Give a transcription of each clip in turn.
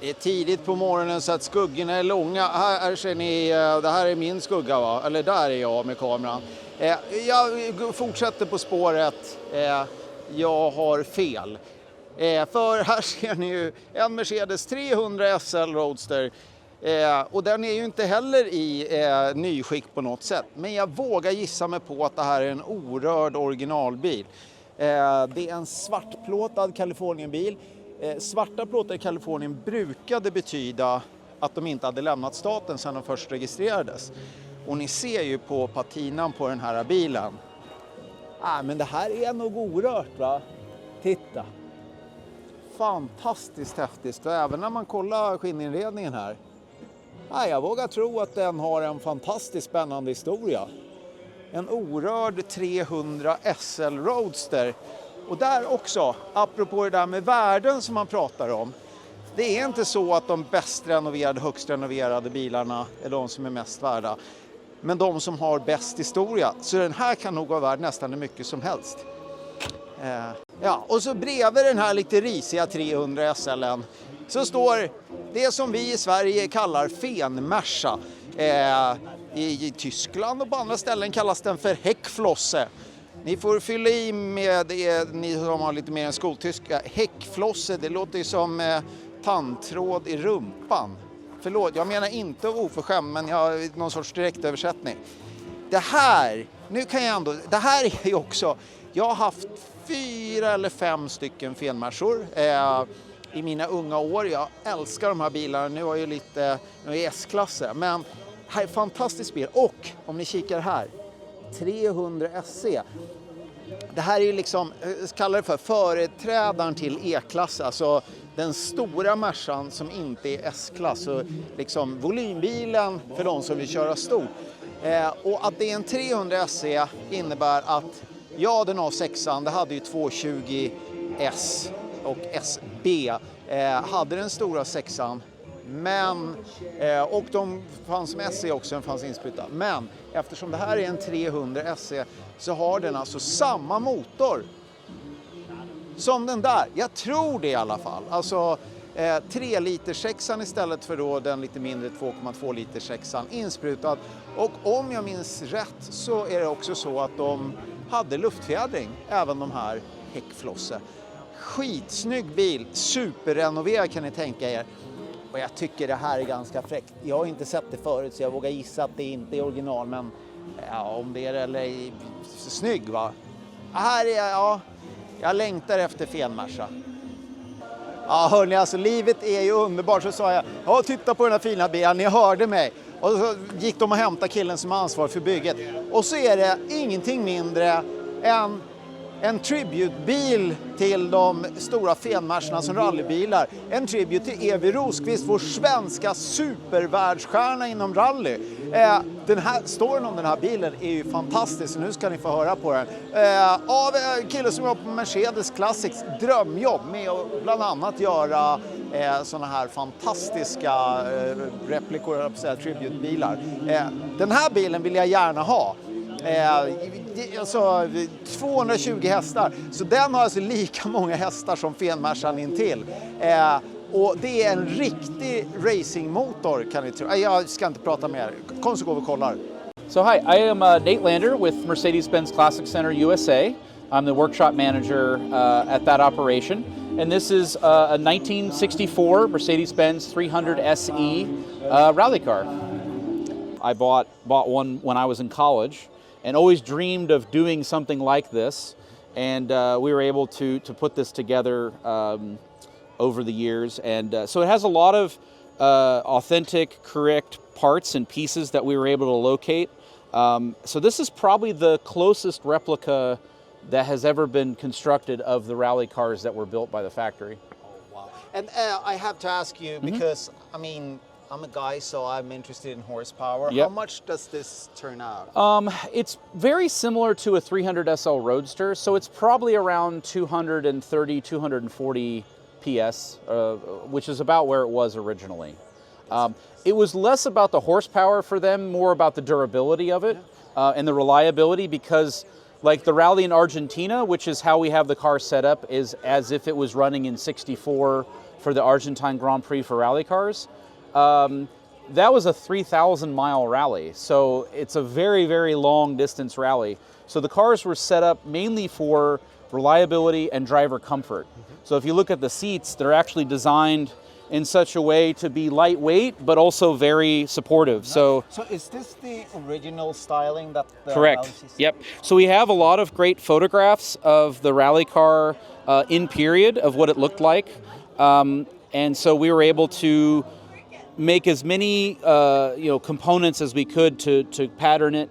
Det är tidigt på morgonen så att skuggorna är långa. Här ser ni, det här är min skugga va? Eller där är jag med kameran. Jag fortsätter på spåret. Jag har fel. För här ser ni ju en Mercedes 300 SL Roadster. Och den är ju inte heller i nyskick på något sätt. Men jag vågar gissa mig på att det här är en orörd originalbil. Det är en svartplåtad Kalifornienbil. Svarta plåtar i Kalifornien brukade betyda att de inte hade lämnat staten sedan de först registrerades. Och ni ser ju på patinan på den här bilen. Men det här är nog orört va? Titta. Fantastiskt häftigt. Och även när man kollar skinninredningen här. Jag vågar tro att den har en fantastiskt spännande historia. En orörd 300 SL Roadster. Och där också, apropå det där med värden som man pratar om. Det är inte så att de bäst renoverade, högst renoverade bilarna är de som är mest värda. Men de som har bäst historia. Så den här kan nog vara värd nästan hur mycket som helst. Och så bredvid den här lite risiga 300 SL:en så står det som vi i Sverige kallar Fen-Merca. I Tyskland och på andra ställen kallas den för häckflosse. Ni får fylla i med det, ni som har lite mer än skoltyska. Häckflosse, det låter ju som tandtråd i rumpan. Förlåt, jag menar inte oförskämd, men jag har någon sorts direktöversättning. Det här, det här är ju också, jag har haft 4 eller 5 stycken Fen-Mercor i mina unga år. Jag älskar de här bilarna, nu är jag lite i S-klasser, men här är fantastisk bil. Och om ni kikar här, 300 SC. Det här är ju liksom, jag kallar det för företrädaren till E-klass, alltså den stora Mercan som inte är S-klass, och liksom volymbilen för de som vill köra stor. Och att det är en 300 SC innebär att den har 6an, det hade ju 220 S och SB, hade den stora 6an. Men, och de fanns som SE också, den fanns insprutad. Men eftersom det här är en 300 SE så har den alltså samma motor som den där. Jag tror det i alla fall. Alltså 3 liter 6an istället för då den lite mindre 2,2 liter 6an insprutad. Och om jag minns rätt så är det också så att de hade luftfjädring, även de här häckflosse. Skitsnygg bil, superrenoverad kan ni tänka er. Och jag tycker det här är ganska fräckt. Jag har inte sett det förut så jag vågar gissa att det inte är original. Men om det är eller snygg va? Här är jag längtar efter Fen-Merca. Ja hörni, alltså livet är ju underbart. Så sa jag, titta på den här fina bilen, ni hörde mig. Och så gick de och hämtade killen som har ansvar för bygget. Och så är det ingenting mindre än en tributebil till de stora Fen-Mercarna som rallybilar. En tribute till Ewy Rosqvist, vår svenska supervärldsstjärna inom rally. Den här storyn om den här bilen är ju fantastisk, så nu ska ni få höra på den. Av en kille som jobbar på Mercedes Classics drömjobb med att bland annat göra såna här fantastiska replikor, tributebilar. Den här bilen vill jag gärna ha. Alltså 220 hästar, så den har alltså lika många hästar som Fen-Mercan intill. Och det är en riktig racingmotor kan ni tro. Jag ska inte prata mer. Kom så går vi och kollar. So hi, I am Nate Lander with Mercedes-Benz Classic Center USA. I'm the workshop manager at that operation. And this is a 1964 Mercedes-Benz 300 SE rally car. I bought one when I was in college and always dreamed of doing something like this. And we were able to put this together over the years. And so it has a lot of authentic, correct parts and pieces that we were able to locate. So this is probably the closest replica that has ever been constructed of the rally cars that were built by the factory. Oh, wow. And I have to ask you, because, I mean, I'm a guy, so I'm interested in horsepower. Yep. How much does this turn out? It's very similar to a 300 SL Roadster, so it's probably around 230, 240 PS, which is about where it was originally. It was less about the horsepower for them, more about the durability of it and the reliability, because like the rally in Argentina, which is how we have the car set up, is as if it was running in 64 for the Argentine Grand Prix for rally cars. That was a 3,000 mile rally, so it's a very, very long distance rally. So the cars were set up mainly for reliability and driver comfort. So if you look at the seats, they're actually designed in such a way to be lightweight, but also very supportive. So is this the original styling that the correct. Yep. So we have a lot of great photographs of the rally car in period of what it looked like. And so we were able to make as many components as we could to pattern it.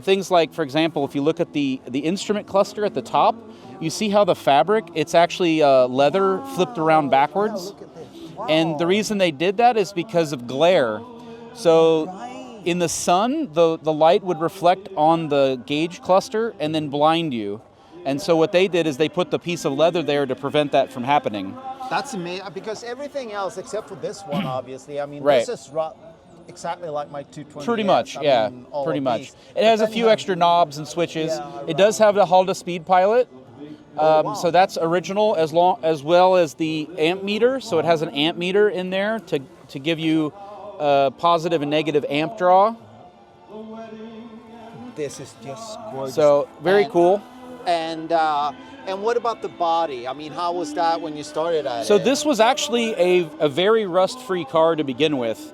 Things like, for example, if you look at the instrument cluster at the top, you see how the fabric, it's actually leather flipped around backwards. Wow. And the reason they did that is because of glare. So in the sun, the light would reflect on the gauge cluster and then blind you. And so what they did is they put the piece of leather there to prevent that from happening. That's amazing, because everything else, except for this one, obviously, I mean, right. this is exactly like my 220. Pretty much, yeah, pretty much. It has a few extra knobs and switches. Yeah, right. It does have the Halda speed pilot. Wow. So that's original, as well as the amp meter. So it has an amp meter in there to give you positive and negative amp draw. This is just gorgeous. So very cool. And what about the body? I mean, how was that when you started at it? So this was actually a very rust-free car to begin with.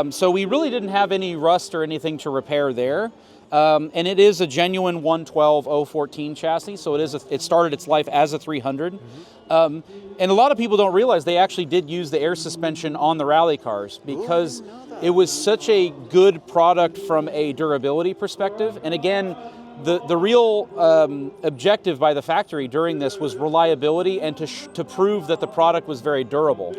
So we really didn't have any rust or anything to repair there. And it is a genuine 112-014 chassis, so it started its life as a 300. And a lot of people don't realize they actually did use the air suspension on the rally cars because it was such a good product from a durability perspective. And again, the real objective by the factory during this was reliability and to prove that the product was very durable.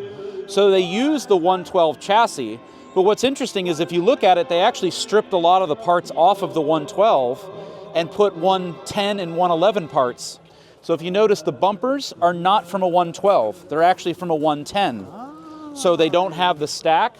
So they used the 112 chassis. But what's interesting is if you look at it, they actually stripped a lot of the parts off of the 112 and put 110 and 111 parts. So if you notice, the bumpers are not from a 112. They're actually from a 110. So they don't have the stack,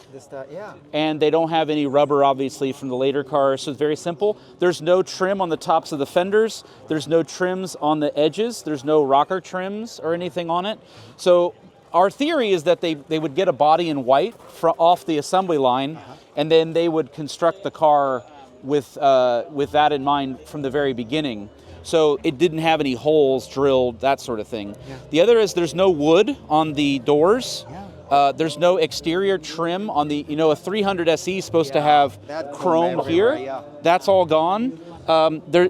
and they don't have any rubber, obviously, from the later cars. So it's very simple. There's no trim on the tops of the fenders. There's no trims on the edges. There's no rocker trims or anything on it. So our theory is that they would get a body in white off the assembly line, and then they would construct the car with that in mind from the very beginning. So it didn't have any holes drilled, that sort of thing. Yeah. The other is there's no wood on the doors. Yeah. There's no exterior trim on the, a 300 SE is supposed to have chrome here. Yeah. That's all gone.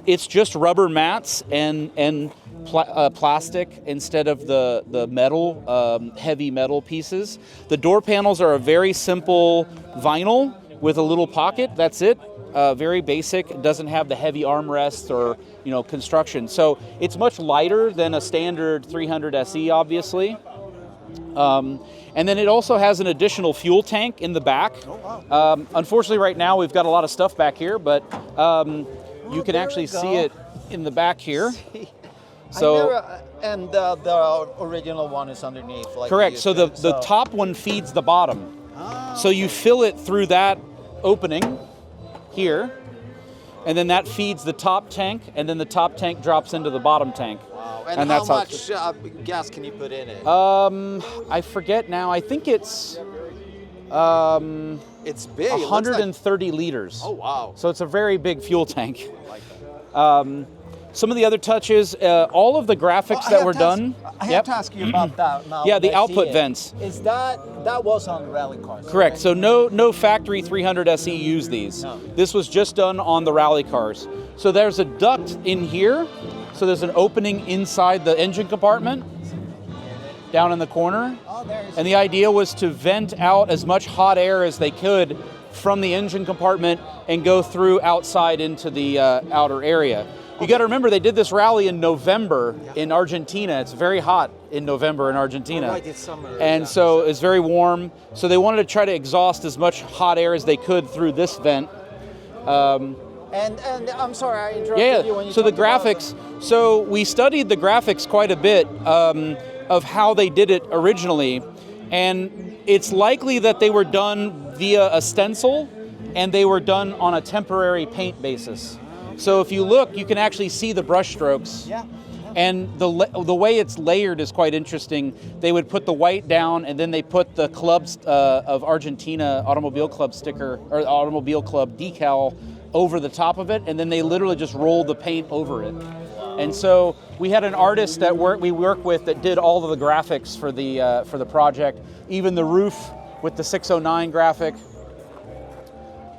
It's just rubber mats and plastic instead of the metal, heavy metal pieces. The door panels are a very simple vinyl with a little pocket. That's it. Very basic. It doesn't have the heavy armrests or construction. So it's much lighter than a standard 300 SE, obviously. And then it also has an additional fuel tank in the back. Oh, wow. Unfortunately, right now we've got a lot of stuff back here, but you can actually see it in the back here. So, and the original one is underneath. Like correct. So the top one feeds the bottom. So you fill it through that opening here, and then that feeds the top tank, and then the top tank drops into the bottom tank. Wow. And how much gas can you put in it? I forget now. I think it's big. 130 liters. Oh, wow. So it's a very big fuel tank. I like that. Some of the other touches, all of the graphics that were done. I have to ask you about that now. Yeah, the output vents. Is that was on the rally cars? Correct. Right? So no factory 300 SE used these. No. This was just done on the rally cars. So there's a duct in here. So there's an opening inside the engine compartment, down in the corner. And the idea was to vent out as much hot air as they could from the engine compartment and go through outside into the outer area. You got to remember, they did this rally in November in Argentina. It's very hot in November in Argentina. Right, it's summer. And so it's very warm. So they wanted to try to exhaust as much hot air as they could through this vent. And I'm sorry, I interrupted you when you so the graphics. So we studied the graphics quite a bit of how they did it originally. And it's likely that they were done via a stencil and they were done on a temporary paint basis. So if you look, you can actually see the brush strokes. Yeah. And the way it's layered is quite interesting. They would put the white down, and then they put the clubs of Argentina Automobile Club sticker, or Automobile Club decal over the top of it, and then they literally just rolled the paint over it. And so we had an artist that we work with that did all of the graphics for the project, even the roof with the 609 graphic.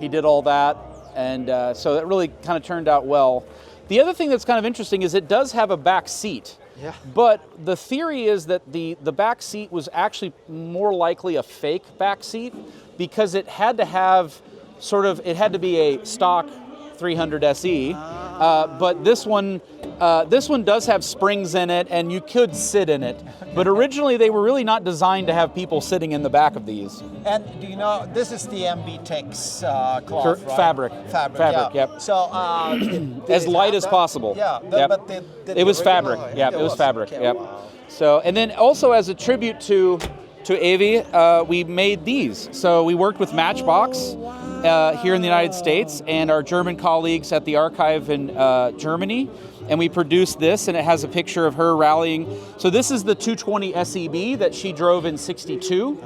He did all that, and so that really kind of turned out well. The other thing that's kind of interesting is it does have a back seat. Yeah. But the theory is that the back seat was actually more likely a fake back seat, because it had to have it had to be a stock 300 SE, but this one does have springs in it, and you could sit in it. But originally they were really not designed to have people sitting in the back of these. And do you know, this is the MB-Tex cloth, right? Fabric, yeah. yep. So as light as possible. Yeah, yep. But it was fabric. Yeah, it was fabric. Okay, yep. wow. So, and then also as a tribute to Ewy, we made these. So we worked with Matchbox here in the United States and our German colleagues at the archive in Germany, and we produced this, and it has a picture of her rallying. So this is the 220 SEB that she drove in '62,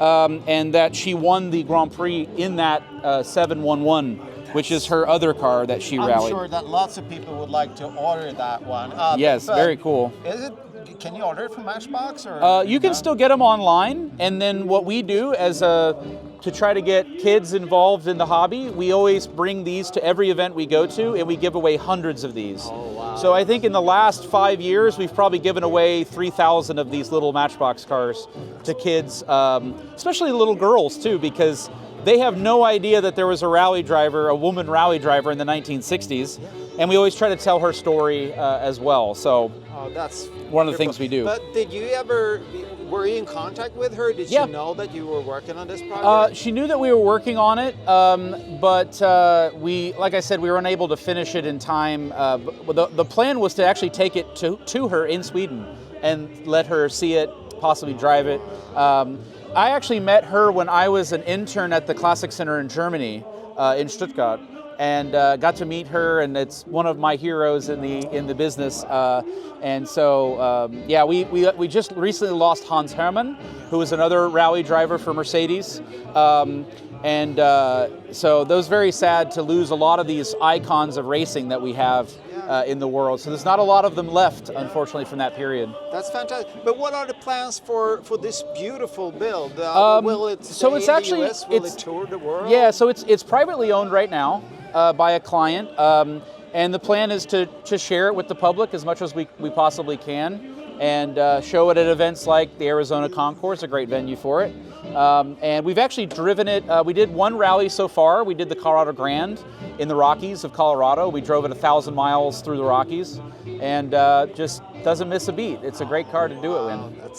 and that she won the Grand Prix in that 711, which is her other car that she rallied. I'm sure that lots of people would like to order that one. Yes, very cool. Is it? Can you order it from Matchbox? Or you can still get them online, and then what we do as to try to get kids involved in the hobby, we always bring these to every event we go to, and we give away hundreds of these. Oh, wow. So I think in the last 5 years, we've probably given away 3,000 of these little Matchbox cars to kids, especially little girls too, because they have no idea that there was a woman rally driver in the 1960s, and we always try to tell her story as well. So that's one of the things we do. But were you in contact with her? Did she know that you were working on this project? She knew that we were working on it, but like I said, we were unable to finish it in time. The plan was to actually take it to her in Sweden and let her see it, possibly drive it. I actually met her when I was an intern at the Classic Center in Germany, in Stuttgart, and got to meet her, and it's one of my heroes in the business. And so, we just recently lost Hans Hermann, who was another rally driver for Mercedes. So that was very sad to lose a lot of these icons of racing that we have in the world. So there's not a lot of them left, unfortunately, from that period. That's fantastic. But what are the plans for this beautiful build? Will it stay in the US? Will it tour the world? Yeah, so it's privately owned right now by a client. And the plan is to share it with the public as much as we possibly can, and show it at events like the Arizona Concourse, a great venue for it. And we've actually driven it. We did one rally so far. We did the Colorado Grand in the Rockies of Colorado. We drove it 1,000 miles through the Rockies, and just doesn't miss a beat. It's a great car to do it in.